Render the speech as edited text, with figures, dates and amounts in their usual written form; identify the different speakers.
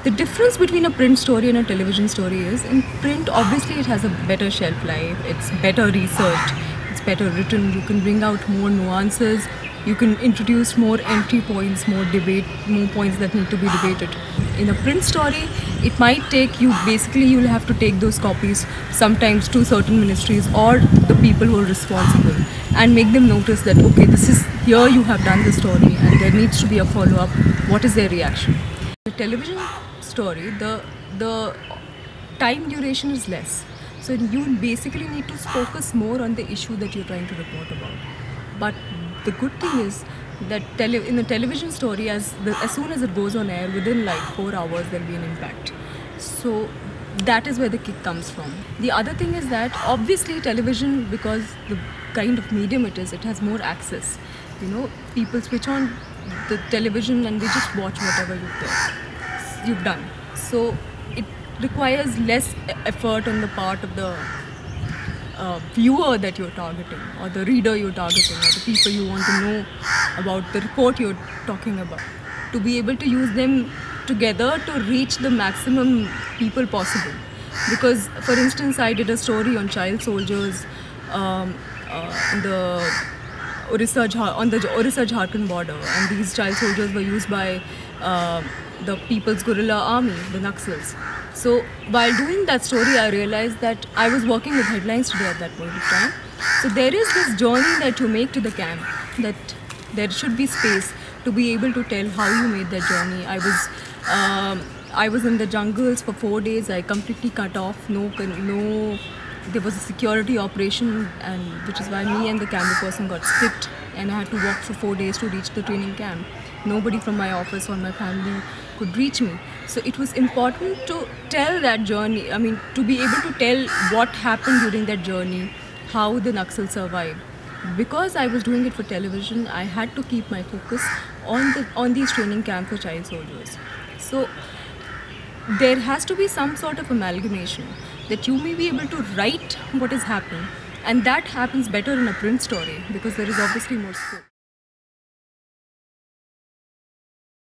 Speaker 1: The difference between a print story and a television story is, in print obviously it has a better shelf life, it's better researched, it's better written, you can bring out more nuances, you can introduce more entry points, more debate, more points that need to be debated. In a print story, it might take you, basically you'll have to take those copies sometimes to certain ministries or the people who are responsible and make them notice that, okay, this is, here you have done the story and there needs to be a follow-up. What is their reaction? The television story, the time duration is less. So you basically need to focus more on the issue that you're trying to report about. But the good thing is that in a television story, as soon as it goes on air, within like 4 hours, there'll be an impact. So that is where the kick comes from. The other thing is that obviously television, because the kind of medium it is, it has more access. You know, people switch on the television and they just watch whatever you've done. So it requires less effort on the part of the viewer that you're targeting, or the reader you're targeting, or the people you want to know about the report you're talking about, to be able to use them together to reach the maximum people possible. Because, for instance, I did a story on child soldiers on the Orissa-Jharkhand border, and these child soldiers were used by the People's Guerrilla Army, the Naxals. So while doing that story, I realized that I was working with headlines today at that point of time. So there is this journey that you make to the camp, that there should be space to be able to tell how you made that journey. I was in the jungles for 4 days. I completely cut off. There was a security operation, and which is why me and the camera person got split, and I had to walk for 4 days to reach the training camp. Nobody from my office or my family could reach me. So it was important to tell that journey, to be able to tell what happened during that journey, how the Naxals survived. Because I was doing it for television, I had to keep my focus on these training camps for child soldiers. So there has to be some sort of amalgamation that you may be able to write what is happening, and that happens better in a print story because there is obviously more scope.